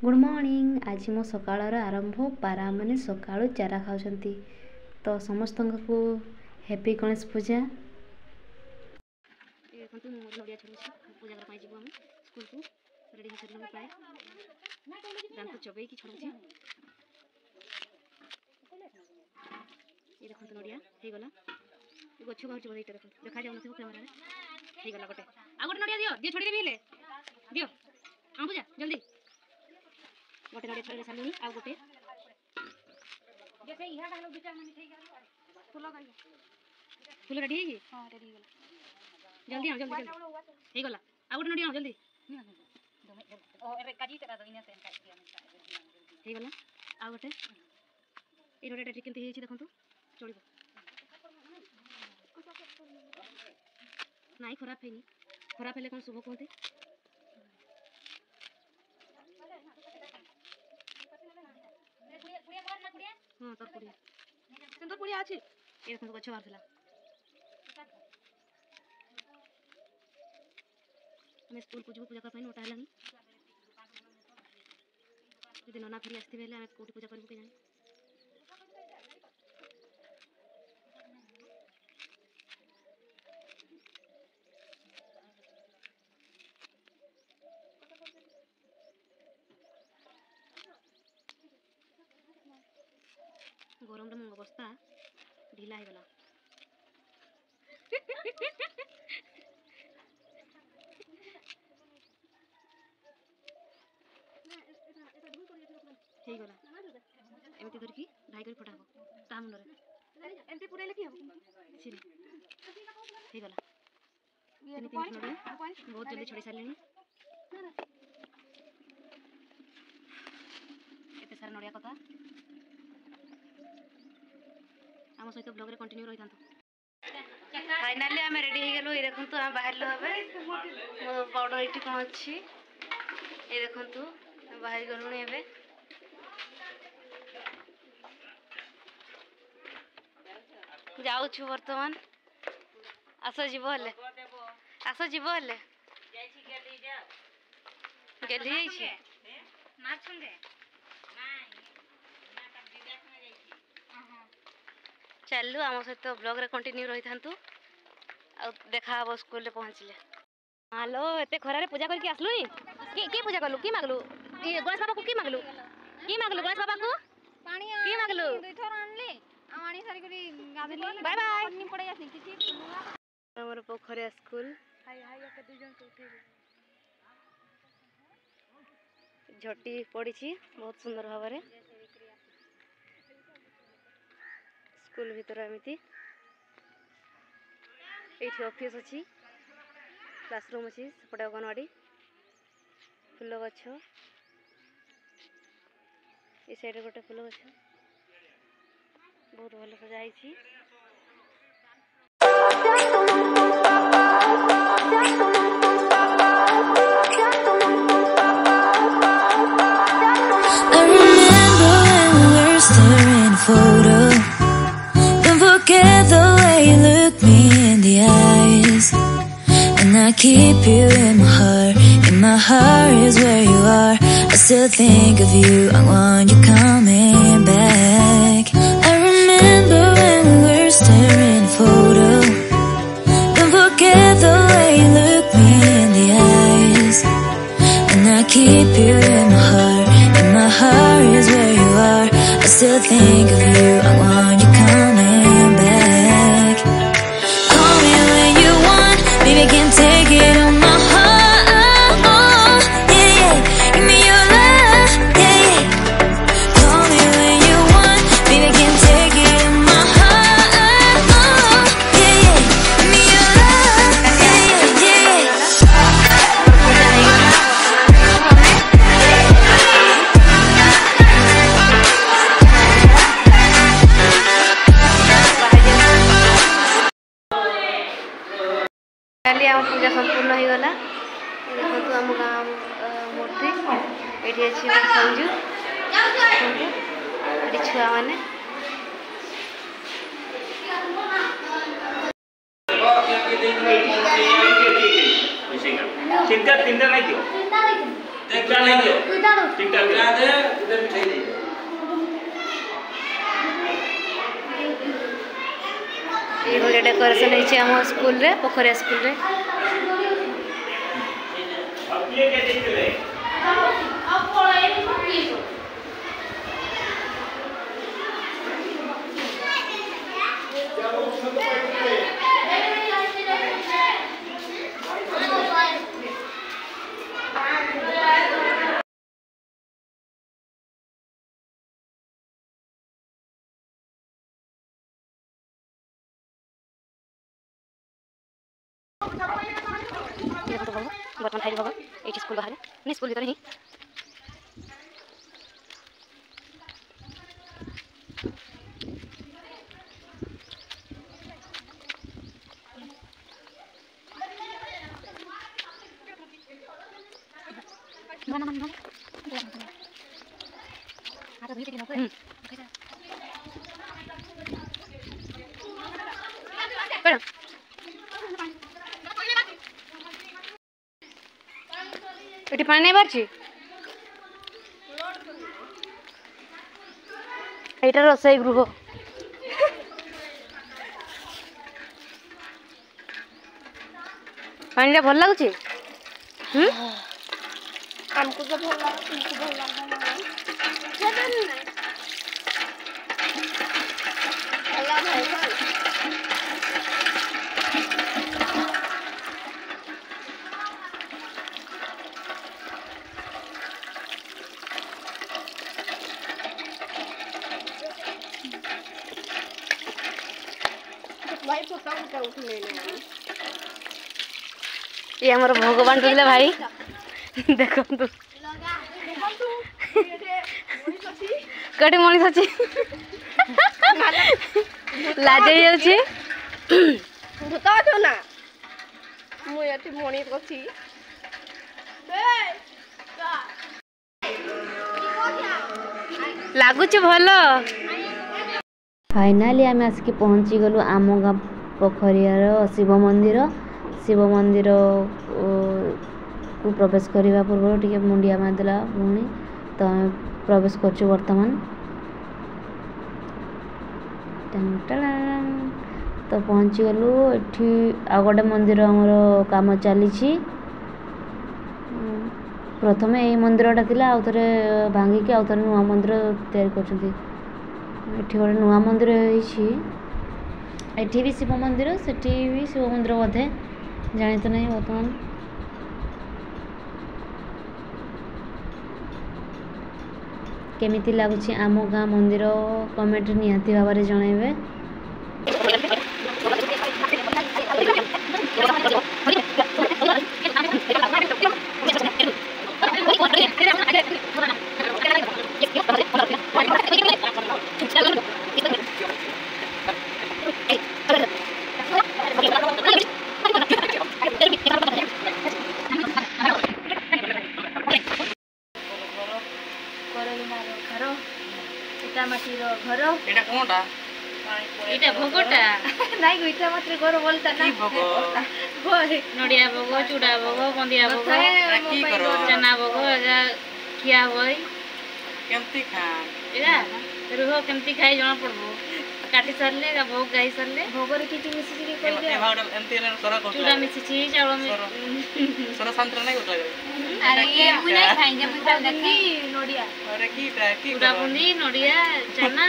Good morning. आज मो सकाळर आरंभ पारा मैंने सकाळु चारा खाऊंती। तो समस्त को हैप्पी गणेश पूजा। नड़िया छड़ू पूजा करने जीव आम स्कूल को रेडी हो सारे प्राय दांत चबई कि छड़ू ये देखो नड़िया हो गला गछ बाहर बोल देखो देखा जाऊ ना कैमेरा हो गला गोटे आ गोटे नड़िया दियो दियो छोड़ी देबी ले दियो आम पूजा जल्दी गोटे नड़िया छड़े सारी आ गोटे जैसे इहा डालो बिटा माने ठीक है फूल फूल रेडी है कि हां रेडी हो गला जल्दी आओ जल्दी जल्दी हो गला आ गोटे नड़िया जल्दी ओ एबे काजी तरा दो इने से हो गला आ गोटे ए नड़िया टिक केनते हेछि देखंतु चलिबो नाई खराब हेनी खराब हेले कोन शुभ कहते हाँ तो पुड़िया तो पुड़िया अच्छी ये देखो गछ बाहर आम स्कूल को पूजा करने नोटा है यदि नना फेरी आसते आम कौटी पूजा करूँ के गरम रे मो अवस्था ढिला हो गला हे गला एमती धरकी ढाई कर फटा हो ता मुंडरे एमती पुरेले की हो सिनी हे गला ये बहुत जल्दी छोड़ी सारलेनी एते सारा नड़िया कथा आम सहित ब्लॉग रे कंटिन्यू रही था। फाइनाली आम रेडी हो गलु। ये देखंतु आम बाहर हबे मो पाउडर एठी कोन अछि ये देखंतु बाहर गलुनी एबे जाऊ छु वर्तमान आसो जीव हले आसो जीव हले जाई छी गेली जा गेली जाई छी मार छंगे चलू आम सहित ब्लॉग रे कंटिन्यू रही था देखा हम स्कूल पहुँचले। हेलो एत खरारे पूजा करके आसलुनी की पूजा कलु की मागलु गणेश बाबा को की मागलु गणेश बाबा को की मागलु बाय बाय पड़े हमर पोखरिया स्कूल झटी पड़ी बहुत सुंदर भाव में स्कूल भीतर एमती ये ऑफिस अच्छी क्लासरूम अच्छी सेपटे अंगनवाड़ी फूल गछ ये साइड गोटे फूल गछ बहुत भल सजाई। Keep you in my heart is where you are. I still think of you, I want you coming back. I remember when we were staring a photo. Don't forget the way you look me in the eyes. And I keep you in my heart is where you are. I still think of you, I want you coming back. Call me when you want, baby, I can take it on my heart, yeah, yeah. Give me your love, yeah, yeah. Call me when you want, baby, I can take it on my heart, yeah, yeah. Give me your love, yeah, yeah, आम पूजा संपूर्ण हो गला। देखो आम गाँव मूर्ति ये संजू छुआ मैंने तीन नहीं ठीक ठाक नहीं दियो उठा दो ठीक ठाक क्या दे उधर मिठाई दे ये गोटे डेकोरेशन है आम स्कूल रे पोखरिया स्कूल रे अब ये क्या देख ले अब पड़ा ये पक्की बर्तमान खाई बाबा ये स्कूल बाहर नहीं स्कूल भीतर नहीं এটি পানি নেই পারছি এইটা রসাই গৃহ পানিটা ভাল লাগুছে हमको तो भल लगा तुमको भल लगा अल्लाह भाई भाई भाई फोटो उठ लेने ये हमारा भगवान दिले भाई देखो तू कटी मनीष अच्छी लाज जाऊँ भूता तो ना मुझे एटी मणि कछि लगुच भल फाइनाली आम आसिक पहुँची गलु आम गाँ पोखरियार शिव मंदिर को प्रवेश करने पूर्व टे मुंडिया मारदेला भूणी तो आम प्रवेश करछु वर्तमान तो पहुँची गलु एठी आ गोटे मंदिर आमर काम चली प्रथम यही मंदिरटा थिला आउ थे भांगिकी आउ थे नुआ मंदिर तैयारी करछथि एठी गोटे नुआ मंदिर होइछि एठी भी शिव मंदिर सेठी भी शिव मंदिर बोधे जानी तो नहीं वर्तमान केमिति लागुछि आम गाँ मंदिर कमेंट निहाती भाव में जनइबे घर एटा कोनटा इटा भोगटा नाइ गो इटा मात्र घर बोलता ना की भोग नडिया भोग चूड़ा भोग बंदिया भोग की करो चना भोग किया होई केमती खा एरा रुहो केमती खाई जणा पड़बो काटी सरले भोग गाई सरले भोगर किछि मिछि के कहि दे एमती ने सरा को चूड़ा मिछि छी चावल में सरा संतरा नहीं होता अरे ये मुई नहीं खाएंगे मुई खा देखी नडिया अरे की चूड़ा बूंदी नडिया चना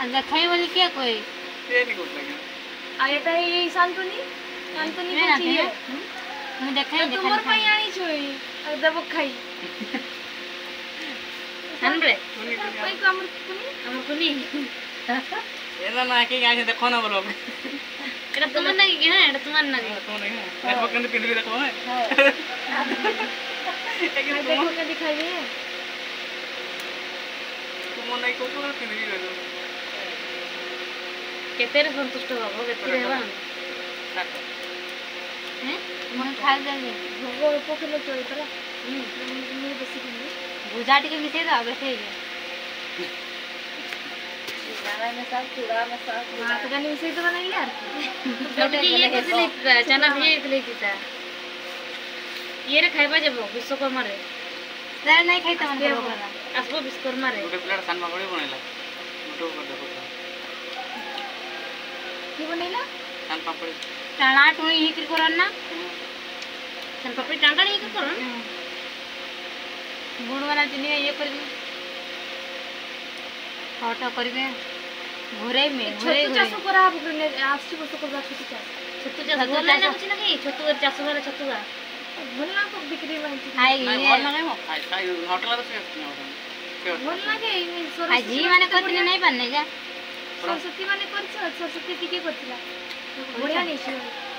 अंदर खाई वाली क्या कोई ये नहीं कुछ लगे आए त ये शांतनी पूछी है मुई देखाई तुमर पई आनी छोई दब खाई हनरे पई को हमर कुनी एला ना के गाय देखो ना बोलो एटा तुमन ना कि हां एटा तुमन ना तो नहीं है देखो कंद पिंड भी देखो है देखो के दिखाई तुम नहीं को पिंड भी देखो केतेरे संतुष्ट हो केतेरे हेबा हैं मन खा जाले भोगो पोखलो चोई तला मैं बसी के भुजा टिके मिसे दा बैठे गे गाना में सब चूड़ा में सब हां तो गानी मिसे तो बनाई यार छोटी ये कैसे लेता चना भी एक लेता ये रे खाइबा जब विश्वकर्मा रे ତାର ନାଇଁ ଖାଇତା ମାନେ କରା आसबो विश्वकर्मा रे ଗୋଟେ ପ୍ଲେଟ୍ ସାନ ମାଗୁଡ଼ି ବନେଇଲା ୟୁଟ୍ୟୁବ କରି ଦେଖୁଥିଲା କି ବନେଇଲା ସାନ ପାମ୍ପଡ଼ି टाणा टुणी ही कर करन ना सन पपड़ी टांटा नहीं कर गुड़ वाला चिनी ये कर फोटो करबे घोरे में घोरे ଛତୁ ଚାଷ କରା ହବ କି ଆସୁଛି ବର୍ଷ କରିବା ଛତୁ ଚାଷ छतु चास ଭଲ ଲାଗେ କିଛି ନା କି ଛତୁ ଚାଷ ହେଲା ଛତୁ गा ଭଲ ଲାଗ ବିକ୍ରି ମାନେ खाई ନାଇଁ ଭଲ ଲାଗେ ମୋ ଖାଇ ଖାଇ ହୋଟେଲରେ ସେ ଭଲ ଲାଗେ खाई जी माने करथिन नहीं पाने जा ସରସ୍ୱତୀ ମାନେ କରିଛ ସରସ୍ୱତୀ ଟିକେ କରିଥିଲା ବଢିଆ ନେଇଛି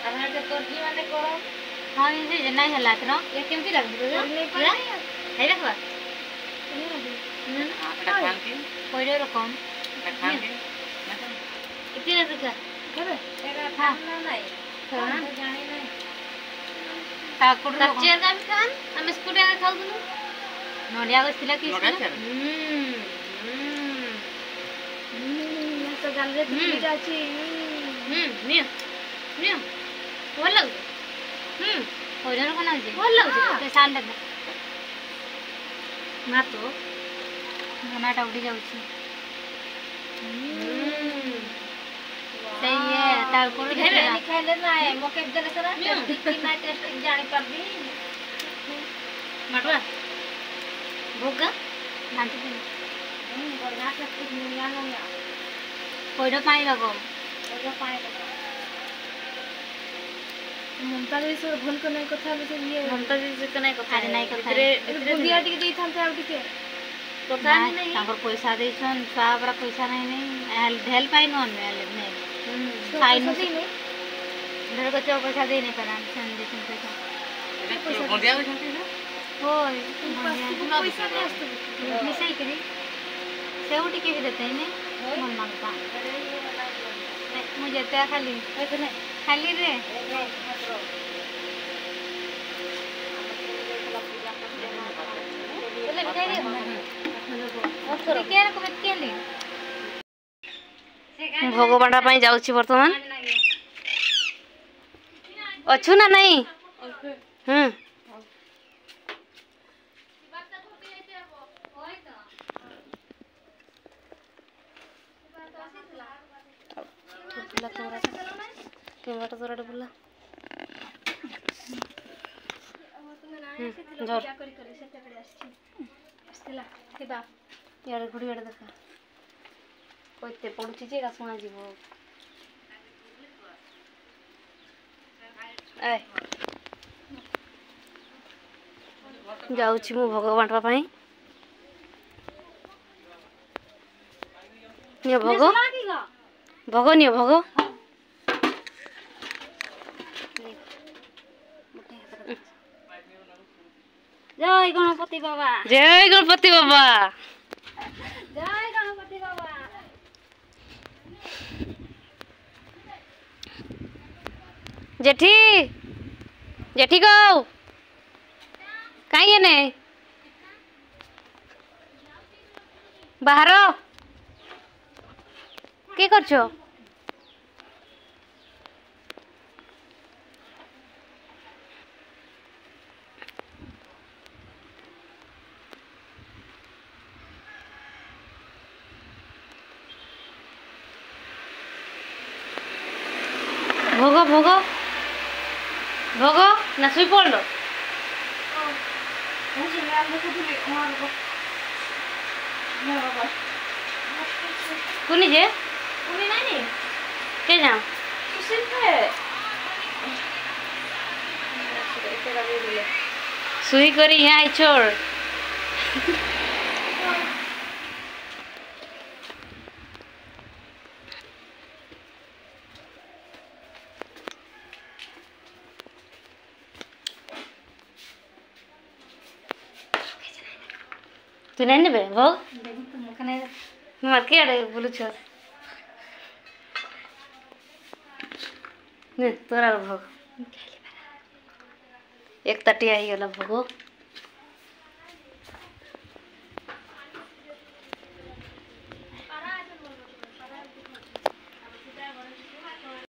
हमरा के तोरजी माने करो हां ये नहीं हला तनो ये केमती लागबो रे नहीं पाए खाइ रखबा এটা খান কি कोइरो रकम এটা খান কি इतने ना का କେବେ एरा खाना नहीं खाना? जाने नहीं काकुड़ कच्चे का भी खान हम स्कूटर का खाऊ दुनु नडिया गस्तिला कि ନଡିଆ ଚାର ତ ଗାଲରେ ପିଠା ଅଛି नियो नियो ଭଲ ଲାଗୁ कोइरो कोन आजी ଭଲ ଲାଗୁଛି ते सान दे ନା ତ बनाटा उड़ी जाउची सही है तार कोड़ खाइबे? ଖାଇଲେ ନାଇଁ ମୋ କେବେ ଦେଲେ ସେରା କି ନାଇଁ ଟେଷ୍ଟ ଜାଣି ପାରବି ମାଟवा भोगा नांटी दे ବଢିଆ ଟେଷ୍ଟ ନିଆ ନିଆ कोइरो पानी लगो ବଢିଆ ପାଣି ମମତା ଦେଇ ସହ ଭଲ କ ନାଇଁ କଥା ହେଲେ ଇଏ ममता दीदी से नहीं कथा अरे नहीं कथा इतरे ବୁଲିଆ ଟିକେ ଦେଇଥାନ୍ତେ ଆଉ ଟିକେ कथा नहीं तांकर पैसा देछन साबरा पैसा नहीं ढेल पाई नन नहीं ଖାଇନୁ ଦେଇନି ढेल को चो पैसा दे नहीं पाना सन देछन पैसा এটা বন্দিয়া গৈଛନ୍ତି না होय ପଇସା ନେଇ ଆସୁଥିବୁ मिसाई करी सेव टिके भी देते हैं मन मांगता मुझे तो खाली खाली रे चले बिठाई दे के रकम केली भगवान ପାଇଁ ଯାଉଛି ବର୍ତ୍ତମାନ ଅଛୁ ନା ନାହିଁ କେଉଁଟା ତୋରାଟେ ବୁଲା ଇଆଡ଼େ ଘୁଡ଼ି ଇଆଡ଼େ ଦେଖା କଇତେ ପଡ଼ୁଛି ଯେ ଶୁଣା ଯିବ ଯାଉଛି ମୁଁ ଭୋଗ ବାଣ୍ଟିବା ପାଇଁ ନିଅ ଭୋଗ ଭୋଗ ନିଅ ଭୋଗ जय गणपति बाबा जय गणपति बाबा जय गणपति बाबा जेठी जेठी गौ कहीं ने बाहर के कर भोग भोग भोग ना शुई पड़ल कुनी जे উনি নাইনি के जा কিসিতে सुई करी यहाँ आई छोड़ तू नहीं नेबे भोग मार के आड़े बोलू छ ने तोरा भोग एक तटिया ही गला भोग